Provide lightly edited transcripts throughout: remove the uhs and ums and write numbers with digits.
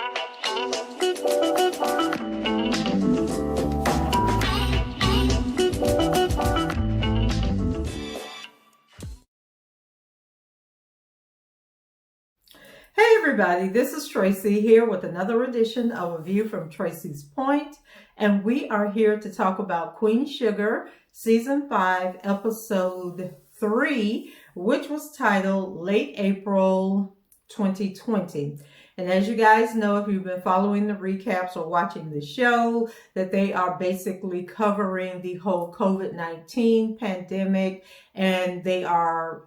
Hey everybody, this is Tracy here with another edition of A View from Tracy's Point, and we are here to talk about Queen Sugar, Season 5, Episode 3, which was titled Late April 2020. And as you guys know, if you've been following the recaps or watching the show, that they are basically covering the whole COVID-19 pandemic, and they are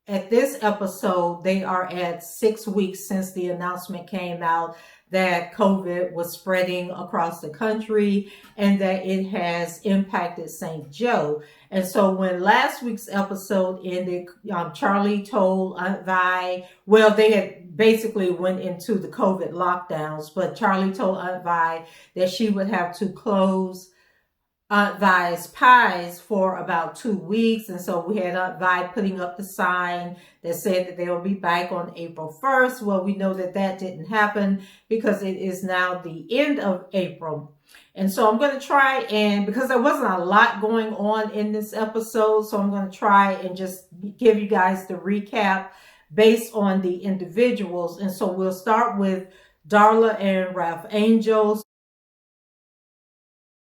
at this episode, they are at 6 weeks since the announcement came out that COVID was spreading across the country and that it has impacted St. Joe. And so when last week's episode ended, Charlie told Aunt Vi, well, they had basically went into the COVID lockdowns, but Charlie told Aunt Vi that she would have to close Aunt Vi's pies for about 2 weeks. And so we had Aunt Vi putting up the sign that said that they'll be back on April 1st. Well, we know that that didn't happen because it is now the end of April. And so I'm going to try and, because there wasn't a lot going on in this episode, so I'm going to try and just give you guys the recap based on the individuals. And so we'll start with Darla and Ralph Angel.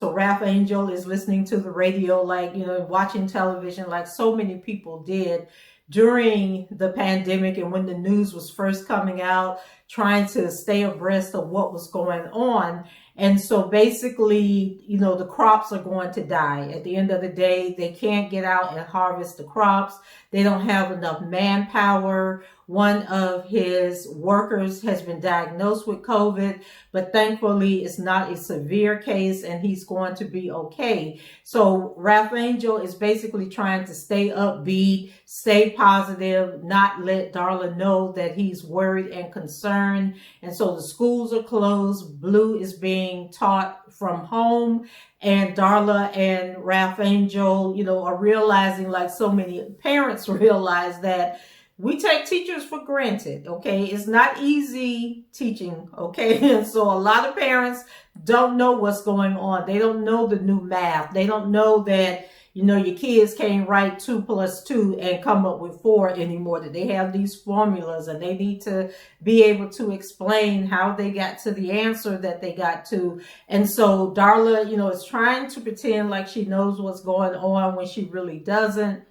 So Ralph Angel is listening to the radio, like, watching television like so many people did during the pandemic and when the news was first coming out, trying to stay abreast of what was going on. And so basically, the crops are going to die. At the end of the day, they can't get out and harvest the crops. They don't have enough manpower. One of his workers has been diagnosed with COVID, but thankfully it's not a severe case and he's going to be okay. So Ralph Angel is basically trying to stay upbeat, stay positive, not let Darla know that he's worried and concerned. And so the schools are closed. Blue is being taught from home. And Darla and Ralph Angel, are realizing, like so many parents realize, that we take teachers for granted, okay? It's not easy teaching, okay? And so a lot of parents don't know what's going on. They don't know the new math. They don't know that, your kids can't write 2 + 2 and come up with 4 anymore, that they have these formulas and they need to be able to explain how they got to the answer that they got to. And so Darla, is trying to pretend like she knows what's going on when she really doesn't.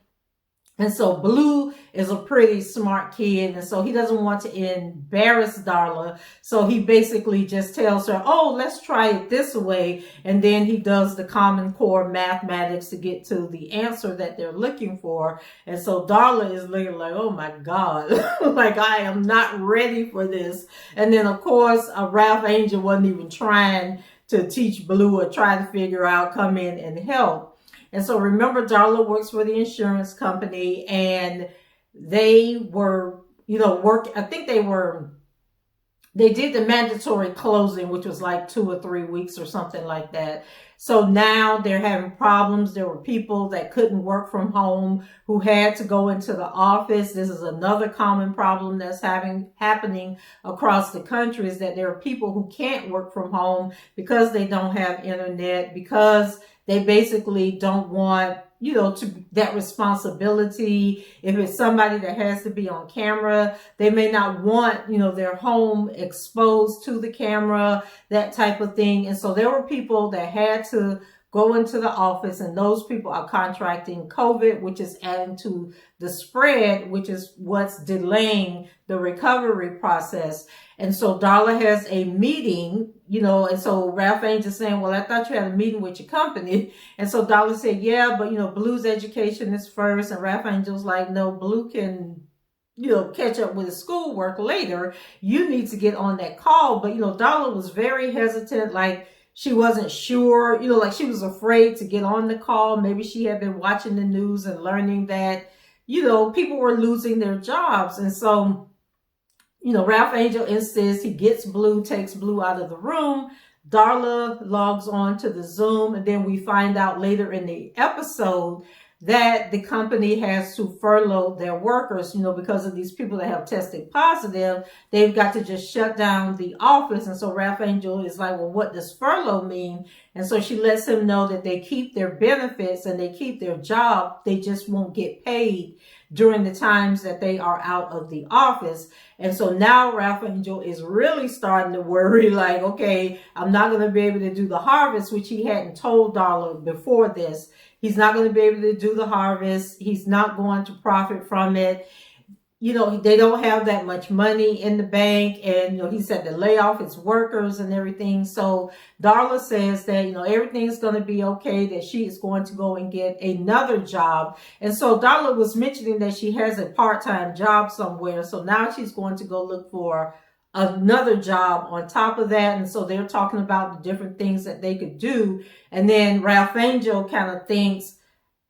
And so Blue is a pretty smart kid, and so he doesn't want to embarrass Darla. So he basically just tells her, oh, let's try it this way. And then he does the Common Core mathematics to get to the answer that they're looking for. And so Darla is looking like, oh my God, like I am not ready for this. And then of course, Ralph Angel wasn't even trying to teach Blue or try to figure out, come in and help. And so remember, Darla works for the insurance company and they were, I think they did the mandatory closing, which was like 2 or 3 weeks or something like that. So now they're having problems. There were people that couldn't work from home who had to go into the office. This is another common problem that's happening across the country, is that there are people who can't work from home because they don't have internet, because they basically don't want, to that responsibility. If it's somebody that has to be on camera, they may not want, their home exposed to the camera, that type of thing. And so there were people that had to go into the office, and those people are contracting COVID, which is adding to the spread, which is what's delaying the recovery process. And so Darla has a meeting, and so Ralph Angel saying, well, I thought you had a meeting with your company. And so Darla said, yeah, but, Blue's education is first. And Ralph Angel's like, no, Blue can, catch up with his schoolwork later. You need to get on that call. But, Darla was very hesitant, like she wasn't sure, like she was afraid to get on the call. Maybe she had been watching the news and learning that, people were losing their jobs. And so, Ralph Angel insists, he gets Blue, takes Blue out of the room. Darla logs on to the Zoom, and then we find out later in the episode that the company has to furlough their workers, because of these people that have tested positive. They've got to just shut down the office. And so Ralph Angel is like, well, what does furlough mean? And so she lets him know that they keep their benefits and they keep their job. They just won't get paid during the times that they are out of the office. And so now Ralph Angel is really starting to worry, like, okay, I'm not going to be able to do the harvest, which he hadn't told Darla before this. He's not going to be able to do the harvest. He's not going to profit from it. They don't have that much money in the bank, and, he said to lay off his workers and everything. So Darla says that, everything's going to be okay, that she is going to go and get another job. And so Darla was mentioning that she has a part-time job somewhere. So now she's going to go look for another job on top of that. And so they're talking about the different things that they could do. And then Ralph Angel kind of thinks,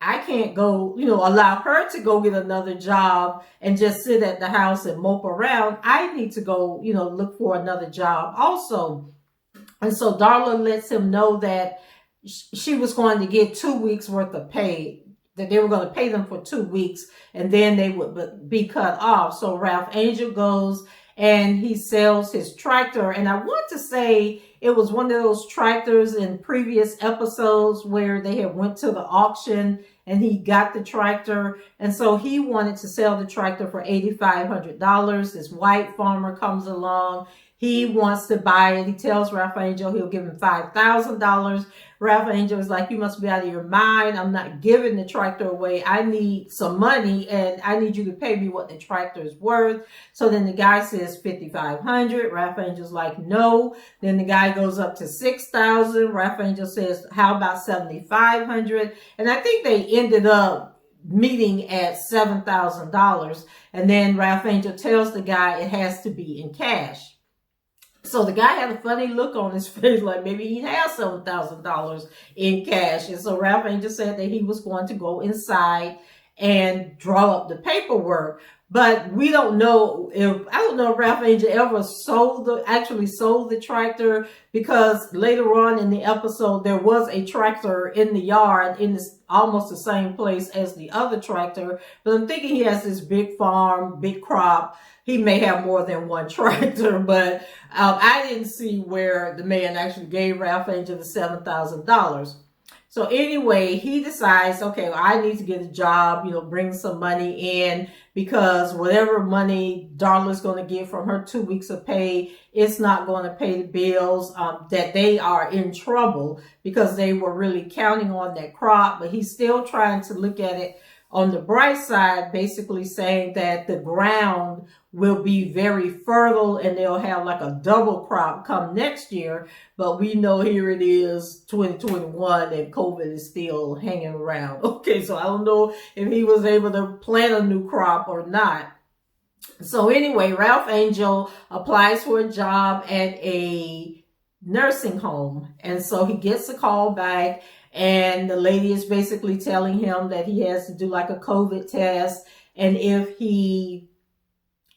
I can't go, allow her to go get another job and just sit at the house and mope around. I need to go, look for another job also. And so Darla lets him know that she was going to get 2 weeks worth of pay, that they were going to pay them for 2 weeks, and then they would be cut off. So Ralph Angel goes and he sells his tractor. And I want to say it was one of those tractors in previous episodes where they had went to the auction and he got the tractor. And so he wanted to sell the tractor for $8,500. This white farmer comes along. He wants to buy it. He tells Ralph Angel he'll give him $5,000. Ralph Angel is like, you must be out of your mind. I'm not giving the tractor away. I need some money and I need you to pay me what the tractor is worth. So then the guy says $5,500. Ralph Angel's like, no. Then the guy goes up to $6,000. Ralph Angel says, how about $7,500? And I think they ended up meeting at $7,000. And then Ralph Angel tells the guy it has to be in cash. So the guy had a funny look on his face, like maybe he has $7,000 in cash. And so Ralph Angel said that he was going to go inside and draw up the paperwork. But we don't know if Ralph Angel ever actually sold the tractor, because later on in the episode, there was a tractor in the yard in almost the same place as the other tractor. But I'm thinking he has this big farm, big crop. He may have more than one tractor, but I didn't see where the man actually gave Ralph Angel the $7,000. So anyway, he decides, okay, well, I need to get a job, bring some money in, because whatever money Darla's going to get from her 2 weeks of pay, it's not going to pay the bills, that they are in trouble because they were really counting on that crop. But he's still trying to look at it on the bright side, basically saying that the ground will be very fertile and they'll have like a double crop come next year. But we know here it is 2021 and COVID is still hanging around. Okay, so I don't know if he was able to plant a new crop or not. So anyway, Ralph Angel applies for a job at a nursing home. And so he gets a call back, and the lady is basically telling him that he has to do like a COVID test. And if he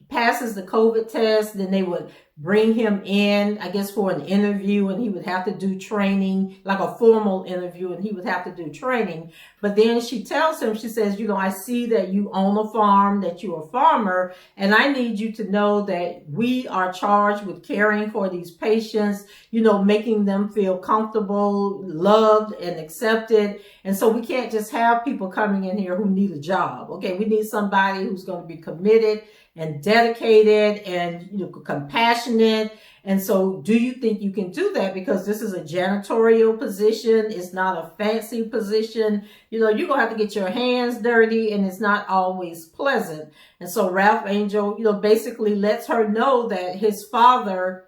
passes the COVID test, then they would bring him in, I guess, for an interview, and he would have to do training, like a formal interview, and he would have to do training. But then she tells him, she says, I see that you own a farm, that you're a farmer, and I need you to know that we are charged with caring for these patients, making them feel comfortable, loved, and accepted. And so we can't just have people coming in here who need a job. Okay, we need somebody who's going to be committed and dedicated and compassionate. And so do you think you can do that? Because this is a janitorial position. It's not a fancy position. You're going to have to get your hands dirty, and it's not always pleasant. And so Ralph Angel, basically lets her know that his father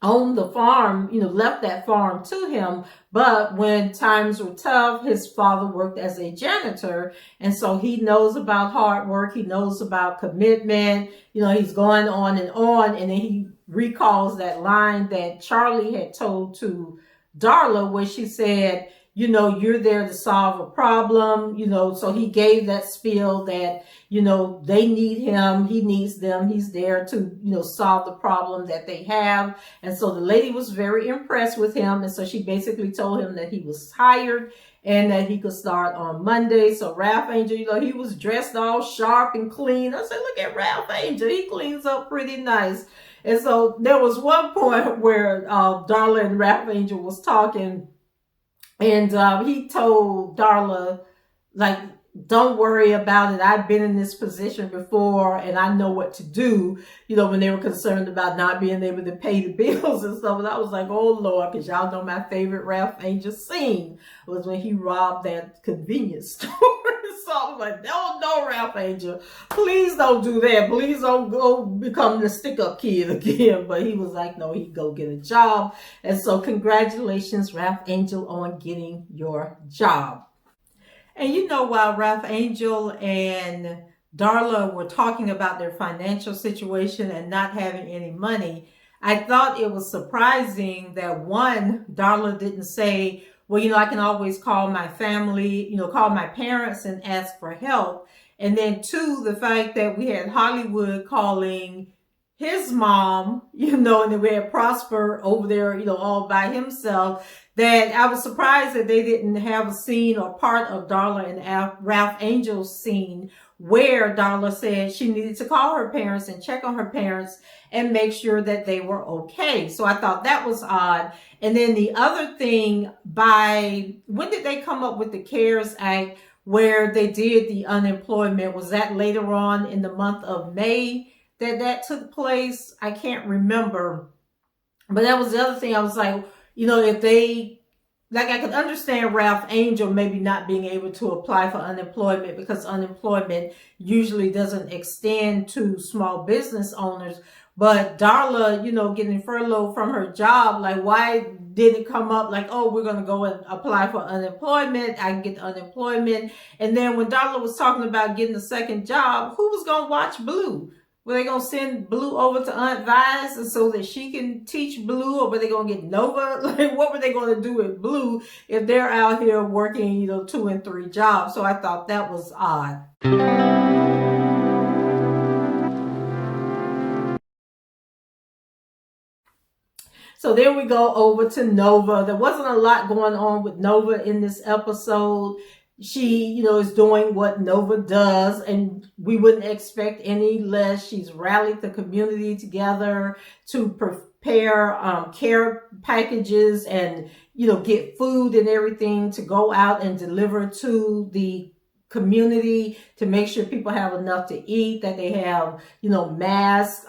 owned the farm, left that farm to him. But when times were tough, his father worked as a janitor. And so he knows about hard work. He knows about commitment. He's going on. And then he recalls that line that Charlie had told to Darla, where she said, you're there to solve a problem, so he gave that spiel that, they need him, he needs them, he's there to, solve the problem that they have. And so the lady was very impressed with him. And so she basically told him that he was hired and that he could start on Monday. So Ralph Angel, he was dressed all sharp and clean. I said, look at Ralph Angel, he cleans up pretty nice. And so there was one point where Darla and Ralph Angel was talking, and he told Darla, like, don't worry about it. I've been in this position before and I know what to do, when they were concerned about not being able to pay the bills and stuff. And I was like, oh Lord, because y'all know my favorite Ralph Angel scene was when he robbed that convenience store. So I was like, no, Ralph Angel, please don't do that. Please don't go become the stick-up kid again. But he was like, no, he'd go get a job. And so congratulations, Ralph Angel, on getting your job. And while Ralph Angel and Darla were talking about their financial situation and not having any money, I thought it was surprising that one, Darla didn't say, well, I can always call my family, call my parents and ask for help. And then two, the fact that we had Hollywood calling his mom, and then we had Prosper over there, all by himself, that I was surprised that they didn't have a scene or part of Darla and Ralph Angel's scene where Darla said she needed to call her parents and check on her parents and make sure that they were okay. So I thought that was odd. And then the other thing, when did they come up with the CARES Act where they did the unemployment? Was that later on in the month of May that took place? I can't remember. But that was the other thing. I was like, if they, I could understand Ralph Angel maybe not being able to apply for unemployment because unemployment usually doesn't extend to small business owners. But Darla, getting furloughed from her job, like, why did it come up like, oh, we're going to go and apply for unemployment? I can get unemployment. And then when Darla was talking about getting a second job, who was going to watch Blue? Were they going to send Blue over to Aunt Vi's so that she can teach Blue, or were they going to get Nova? Like, what were they going to do with Blue if they're out here working, 2 and 3 jobs? So I thought that was odd. So then we go over to Nova. There wasn't a lot going on with Nova in this episode. She, is doing what Nova does, and we wouldn't expect any less. She's rallied the community together to prepare care packages and, get food and everything to go out and deliver to the community to make sure people have enough to eat, that they have, masks,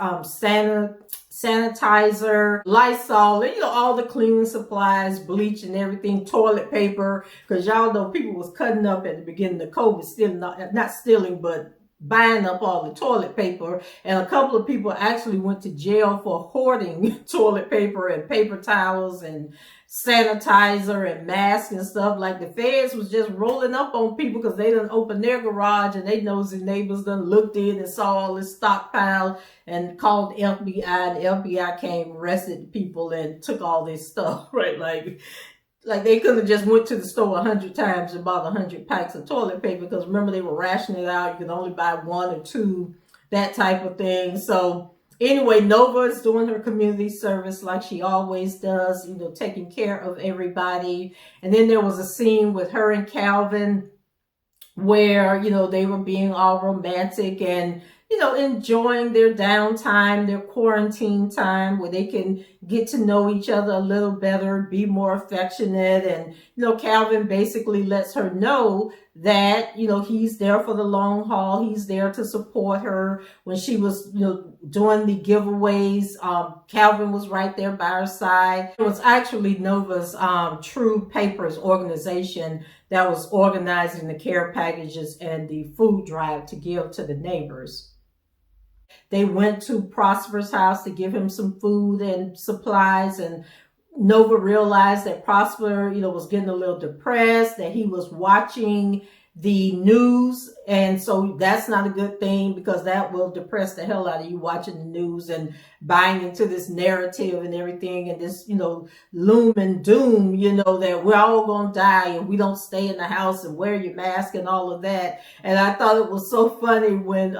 sanitizer, Lysol, and all the cleaning supplies, bleach and everything, toilet paper, because y'all know people was cutting up at the beginning of COVID, still not stealing, but buying up all the toilet paper. And a couple of people actually went to jail for hoarding toilet paper and paper towels and sanitizer and masks and stuff. Like, the feds was just rolling up on people because they done opened their garage and they nosy neighbors done looked in and saw all this stockpile and called the FBI, and the FBI came, arrested people and took all this stuff, right? Like they could have just went to the store 100 times and bought 100 packs of toilet paper, because remember, they were rationing it out. You could only buy 1 or 2, that type of thing. So anyway, Nova is doing her community service like she always does, taking care of everybody. And then there was a scene with her and Calvin where, they were being all romantic and, enjoying their downtime, their quarantine time, where they can get to know each other a little better, be more affectionate. And, Calvin basically lets her know that, he's there for the long haul. He's there to support her. When she was, doing the giveaways, Calvin was right there by her side. It was actually Nova's True Papers organization that was organizing the care packages and the food drive to give to the neighbors. They went to Prosper's house to give him some food and supplies, and Nova realized that Prosper, was getting a little depressed, that he was watching the news. And so that's not a good thing, because that will depress the hell out of you, watching the news and buying into this narrative and everything, and this, loom and doom, that we're all going to die if we don't stay in the house and wear your mask and all of that. And I thought it was so funny when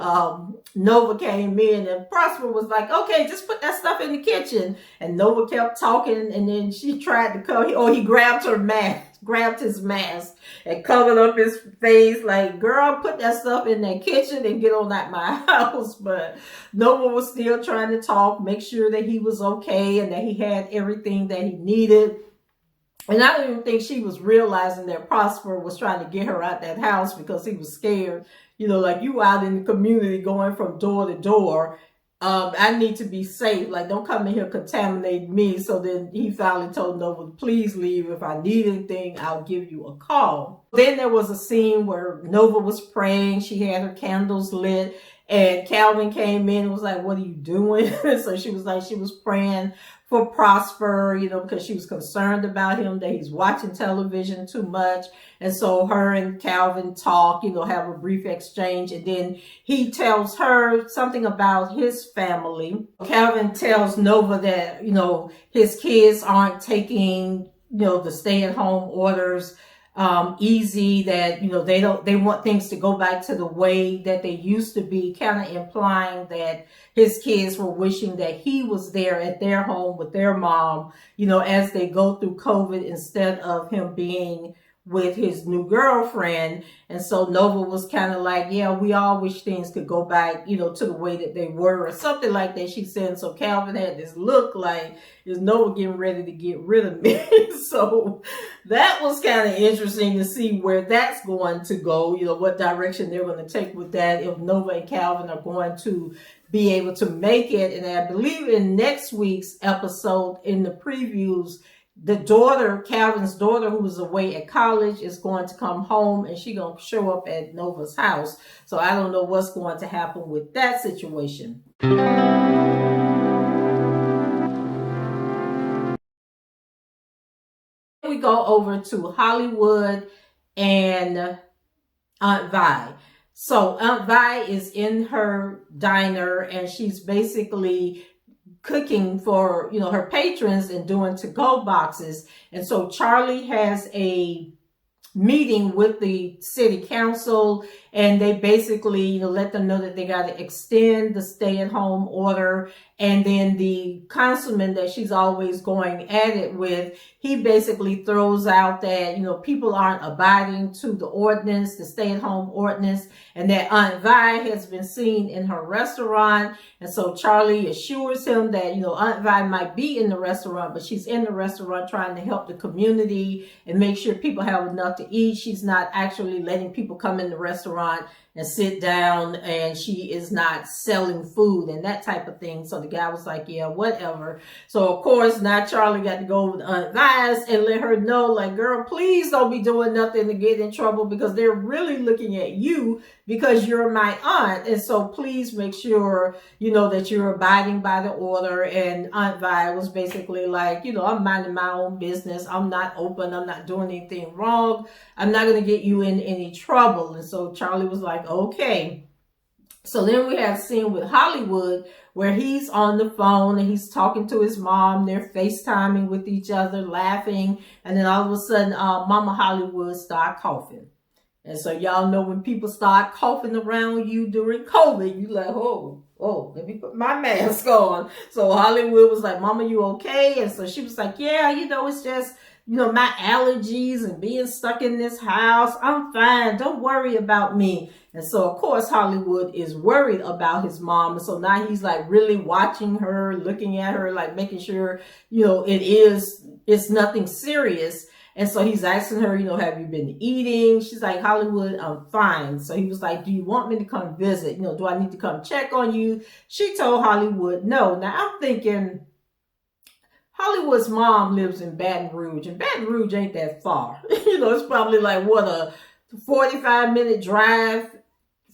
Nova came in and Prosper was like, okay, just put that stuff in the kitchen. And Nova kept talking, and then she tried to cover, or he grabbed his mask and covered up his face, like, girl, put that stuff in that kitchen and get on out my house. But Nova was still trying to talk, make sure that he was okay and that he had everything that he needed. And I don't even think she was realizing that Prosper was trying to get her out that house, because he was scared. Like, you out in the community going from door to door. I need to be safe. Like, don't come in here contaminate me. So then he finally told Nova, please leave. If I need anything, I'll give you a call. Then there was a scene where Nova was praying. She had her candles lit. And Calvin came in and was like, what are you doing? So she was like, she was praying for Prosper, because she was concerned about him, that he's watching television too much. And so her and Calvin talk, have a brief exchange. And then he tells her something about his family. Calvin tells Nova that, his kids aren't taking, the stay-at-home orders easy, that they want things to go back to the way that they used to be, kind of implying that his kids were wishing that he was there at their home with their mom, as they go through COVID, instead of him being with his new girlfriend. And so Nova was kind of like, yeah, we all wish things could go back, to the way that they were, or something like that, she said. So Calvin had this look like, is Nova getting ready to get rid of me? So that was kind of interesting to see where that's going to go, what direction they're going to take with that, if Nova and Calvin are going to be able to make it. And I believe in next week's episode, in the previews, the daughter, Calvin's daughter, who was away at college, is going to come home, and she's going to show up at Nova's house. So I don't know what's going to happen with that situation. We go over to Hollywood and Aunt Vi. So Aunt Vi is in her diner, and she's basically cooking for, her patrons and doing to-go boxes. And so Charlie has a meeting with the city council, and they basically, let them know that they got to extend the stay-at-home order. And then the councilman that she's always going at it with, he basically throws out that, people aren't abiding to the ordinance, the stay-at-home ordinance, and that Aunt Vi has been seen in her restaurant. And so Charlie assures him that, Aunt Vi might be in the restaurant, but she's in the restaurant trying to help the community and make sure people have enough to eat. She's not actually letting people come in the restaurant and sit down, and she is not selling food and that type of thing. So the guy was like, yeah, whatever. So of course now Charlie got to go with Aunt Vi's and let her know, like, girl, please don't be doing nothing to get in trouble, because they're really looking at you because you're my aunt. And so please make sure, that you're abiding by the order. And Aunt Vi was basically like, I'm minding my own business. I'm not open. I'm not doing anything wrong. I'm not going to get you in any trouble. And so Charlie was like, okay. So then we have a scene with Hollywood where he's on the phone and he's talking to his mom. They're FaceTiming with each other, laughing. And then all of a sudden, Mama Hollywood started coughing. And so y'all know when people start coughing around you during COVID, you like, oh, let me put my mask on. So Hollywood was like, Mama, you okay? And so she was like, yeah, it's just, my allergies and being stuck in this house. I'm fine. Don't worry about me. And so, of course, Hollywood is worried about his mom. And so now he's like really watching her, looking at her, like making sure, it's nothing serious. And so he's asking her, have you been eating? She's like, Hollywood, I'm fine. So he was like, do you want me to come visit? Do I need to come check on you? She told Hollywood no. Now I'm thinking, Hollywood's mom lives in Baton Rouge, and Baton Rouge ain't that far. It's probably like, a 45-minute drive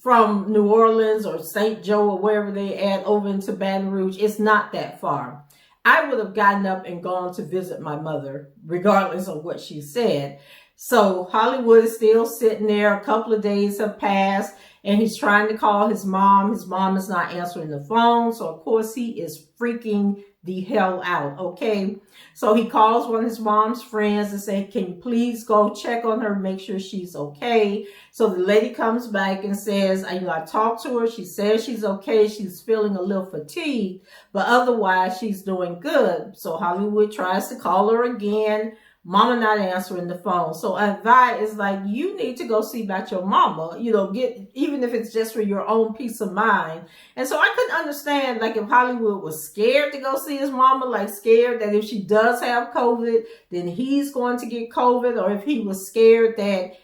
from New Orleans or St. Joe or wherever they at over into Baton Rouge. It's not that far. I would have gotten up and gone to visit my mother, regardless of what she said. So Hollywood is still sitting there. A couple of days have passed and he's trying to call his mom. His mom is not answering the phone. So of course he is freaking the hell out. Okay. So he calls one of his mom's friends and say, can you please go check on her, make sure she's okay. So the lady comes back and says, I talked to her. She says she's okay. She's feeling a little fatigued, but otherwise she's doing good. So Hollywood tries to call her again. Mama not answering the phone. So Vi is like, you need to go see about your mama, even if it's just for your own peace of mind. And so I couldn't understand, like, if Hollywood was scared to go see his mama, like scared that if she does have COVID, then he's going to get COVID, or if he was scared that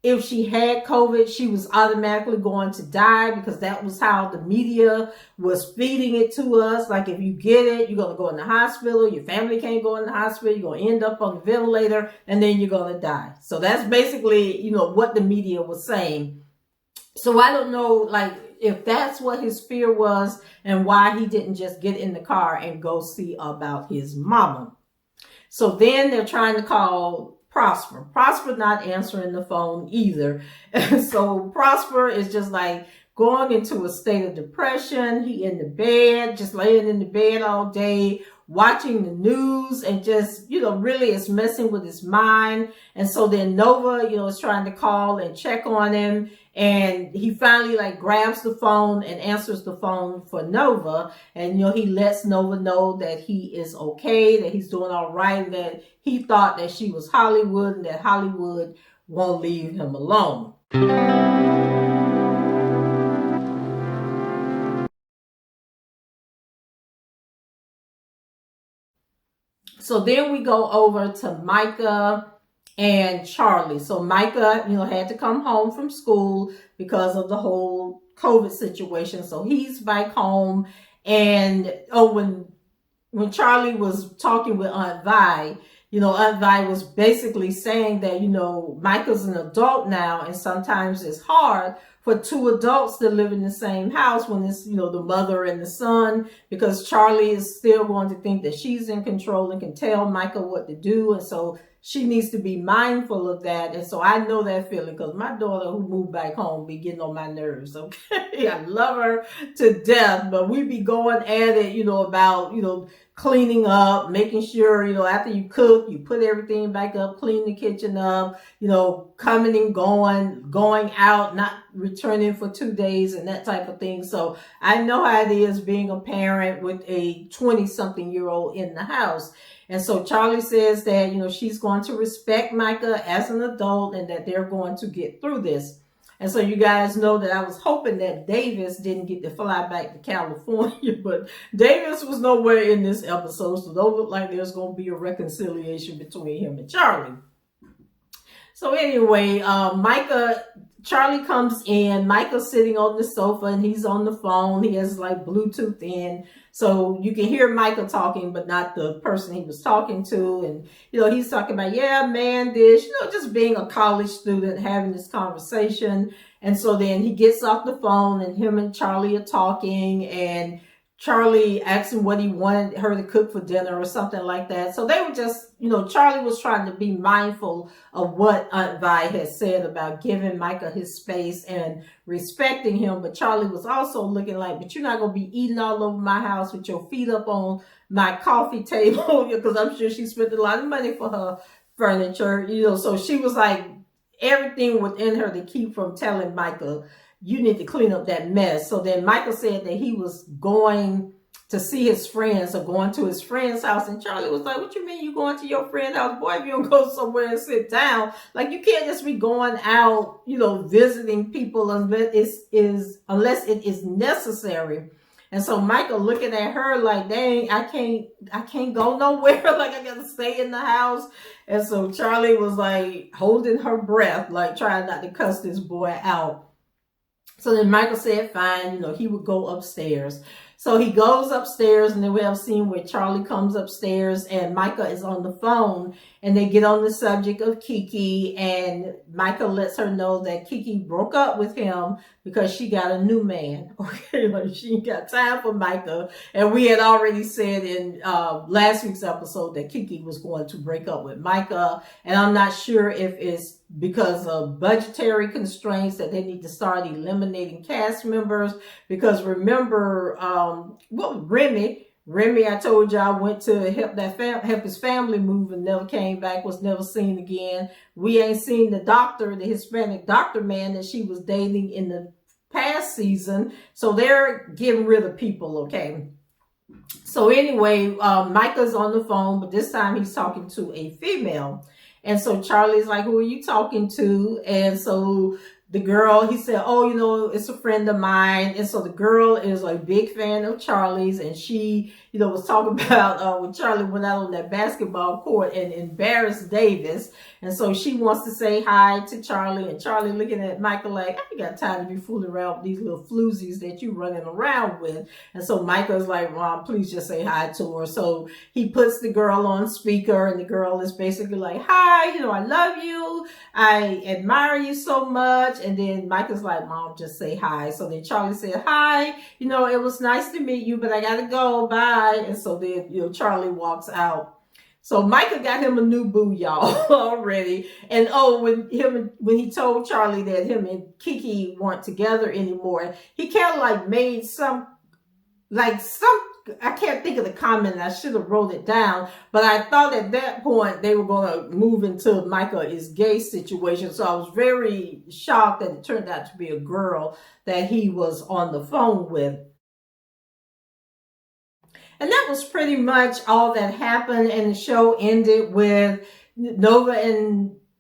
if she had COVID, she was automatically going to die, because that was how the media was feeding it to us. Like, if you get it, you're going to go in the hospital. Your family can't go in the hospital. You're going to end up on the ventilator, and then you're going to die. So that's basically, what the media was saying. So I don't know, like, if that's what his fear was and why he didn't just get in the car and go see about his mama. So then they're trying to call Prosper. Prosper not answering the phone either. So Prosper is just like going into a state of depression. He in the bed, just laying in the bed all day, watching the news, and just, really is messing with his mind. And so then Nova, is trying to call and check on him. And he finally grabs the phone and answers the phone for Nova. And, he lets Nova know that he is okay, that he's doing all right, that he thought that she was Hollywood and that Hollywood won't leave him alone. So then we go over to Micah and Charlie. So Micah, had to come home from school because of the whole COVID situation. So he's back home. And when Charlie was talking with Aunt Vi, Aunt Vi was basically saying that, Micah's an adult now, and sometimes it's hard for two adults to live in the same house when it's, the mother and the son, because Charlie is still going to think that she's in control and can tell Micah what to do. And so she needs to be mindful of that. And so I know that feeling, because my daughter who moved back home be getting on my nerves. Okay. I love her to death, but we be going at it, about, cleaning up, making sure, after you cook, you put everything back up, clean the kitchen up, coming and going out, not returning for 2 days and that type of thing. So I know how it is being a parent with a 20-something-year-old in the house. And so Charlie says that, she's going to respect Micah as an adult and that they're going to get through this. And so you guys know that I was hoping that Davis didn't get to fly back to California, but Davis was nowhere in this episode. So don't look like there's going to be a reconciliation between him and Charlie. So anyway, Charlie comes in, Micah's sitting on the sofa and he's on the phone. He has Bluetooth in. So you can hear Micah talking, but not the person he was talking to. And, he's talking about, yeah, man, this, just being a college student, having this conversation. And so then he gets off the phone and him and Charlie are talking, and Charlie asked him what he wanted her to cook for dinner or something like that. So they were just, Charlie was trying to be mindful of what Aunt Vi had said about giving Micah his space and respecting him. But Charlie was also looking like, but you're not going to be eating all over my house with your feet up on my coffee table, because I'm sure she spent a lot of money for her furniture, So she was like, everything within her to keep from telling Micah, you need to clean up that mess. So then Michael said that he was going to see his friends or going to his friend's house. And Charlie was like, what you mean you going to your friend's house? Boy, if you don't go somewhere and sit down, you can't just be going out, visiting people unless it is necessary. And so Michael looking at her like, dang, I can't go nowhere. I got to stay in the house. And so Charlie was holding her breath, trying not to cuss this boy out. So then Michael said, fine, he would go upstairs. So he goes upstairs, and then we have a scene where Charlie comes upstairs and Micah is on the phone, and they get on the subject of Kiki, and Micah lets her know that Kiki broke up with him because she got a new man. Okay, like she ain't got time for Micah. And we had already said in last week's episode that Kiki was going to break up with Micah, and I'm not sure if it's because of budgetary constraints that they need to start eliminating cast members. Because remember, Remy, I told y'all went to help his family move and never came back, was never seen again. We ain't seen the doctor, the Hispanic doctor man that she was dating in the past season. So they're getting rid of people, okay? So anyway, Micah's on the phone, but this time he's talking to a female. And so Charlie's like, who are you talking to? And so the girl, he said, oh, it's a friend of mine. And so the girl is a big fan of Charlie's, and she, was talking about when Charlie went out on that basketball court and embarrassed Davis. And so she wants to say hi to Charlie, and Charlie looking at Micah like, I ain't got time to be fooling around with these little floozies that you running around with. And so Micah's like, Mom, please just say hi to her. So he puts the girl on speaker, and the girl is basically like, hi, I love you. I admire you so much. And then Micah's like, Mom, just say hi. So then Charlie said, hi, it was nice to meet you, but I gotta go, bye. And so then, Charlie walks out. So Micah got him a new boo, y'all, already. And when he told Charlie that him and Kiki weren't together anymore, he kind of like made I can't think of the comment. I should have wrote it down, but I thought at that point they were going to move into Micah is gay situation. So I was very shocked that it turned out to be a girl that he was on the phone with. And that was pretty much all that happened. And the show ended with Nova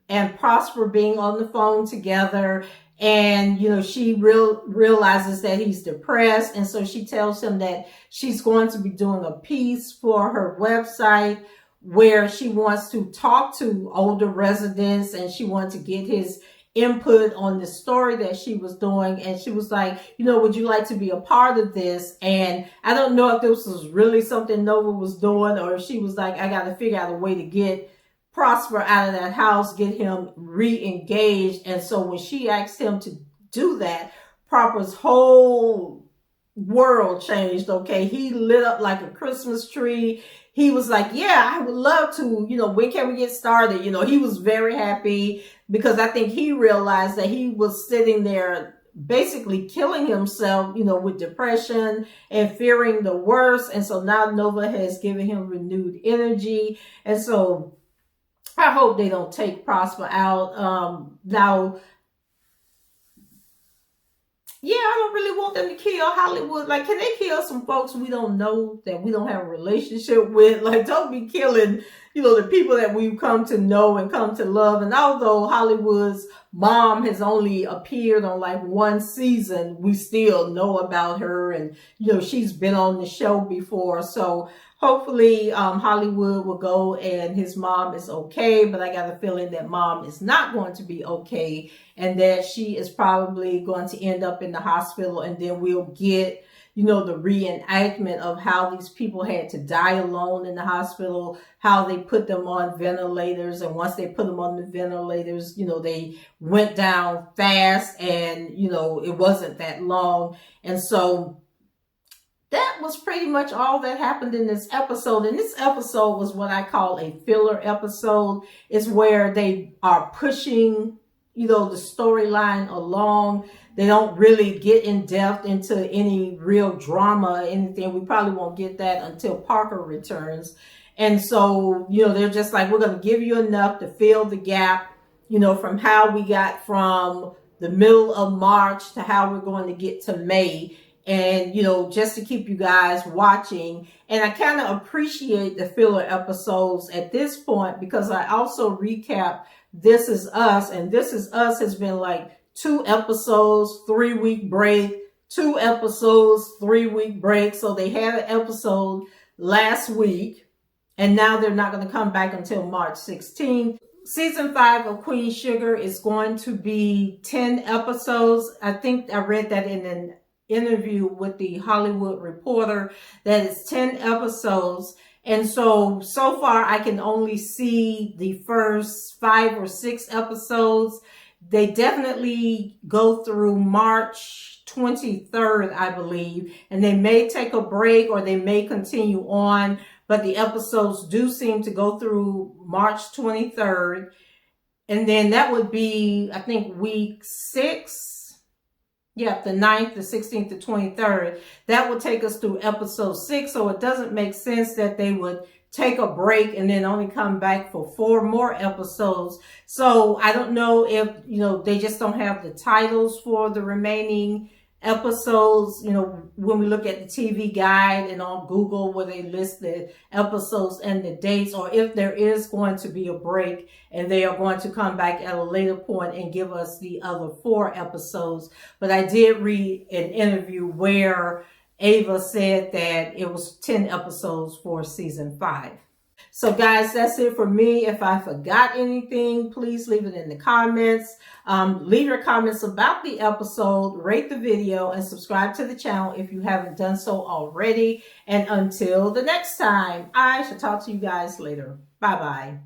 and Prosper being on the phone together. And, she realizes that he's depressed. And so she tells him that she's going to be doing a piece for her website where she wants to talk to older residents, and she wants to get his input on the story that she was doing. And she was like, would you like to be a part of this? And I don't know if this was really something Nova was doing, or if she was like, I got to figure out a way to get Prosper out of that house, get him re-engaged. And so when she asked him to do that, Prosper's whole world changed, okay? He lit up like a Christmas tree. He was like, yeah, I would love to, when can we get started? He was very happy because I think he realized that he was sitting there basically killing himself, with depression and fearing the worst. And so now Nova has given him renewed energy. And so I hope they don't take Prosper out. Now, yeah, I don't really want them to kill Hollywood. Like, can they kill some folks we don't know, that we don't have a relationship with? Like, don't be killing, the people that we've come to know and come to love. And although Hollywood's mom has only appeared on like one season, we still know about her. And, she's been on the show before. So hopefully Hollywood will go and his mom is okay. But I got a feeling that mom is not going to be okay, and that she is probably going to end up in the hospital. And then we'll get, the reenactment of how these people had to die alone in the hospital, how they put them on ventilators. And once they put them on the ventilators, they went down fast, and, it wasn't that long. And so that was pretty much all that happened in this episode. And this episode was what I call a filler episode. It's where they are pushing, the storyline along. They don't really get in depth into any real drama or anything. We probably won't get that until Parker returns. And so, they're just like, we're going to give you enough to fill the gap, from how we got from the middle of March to how we're going to get to May. And, just to keep you guys watching. And I kind of appreciate the filler episodes at this point, because I also recap This Is Us. And This Is Us has been like 2 episodes, 3-week break, 2 episodes, 3-week break. So they had an episode last week, and now they're not going to come back until March 16th. Season 5 of Queen Sugar is going to be 10 episodes. I think I read that in an interview with the Hollywood Reporter. That is 10 episodes. And so far I can only see the first 5 or 6 episodes. They definitely go through March 23rd, I believe, and they may take a break or they may continue on, but the episodes do seem to go through March 23rd. And then that would be, I think, week 6. Yeah, the 9th, the 16th, the 23rd. That would take us through episode 6. So it doesn't make sense that they would take a break and then only come back for 4 more episodes. So I don't know if, they just don't have the titles for the remaining episodes. When we look at the TV guide and on Google where they list the episodes and the dates, or if there is going to be a break and they are going to come back at a later point and give us the other 4 episodes. But I did read an interview where Ava said that it was 10 episodes for season 5. So guys, that's it for me. If I forgot anything, please leave it in the comments. Leave your comments about the episode, rate the video, and subscribe to the channel if you haven't done so already. And until the next time, I shall talk to you guys later. Bye-bye.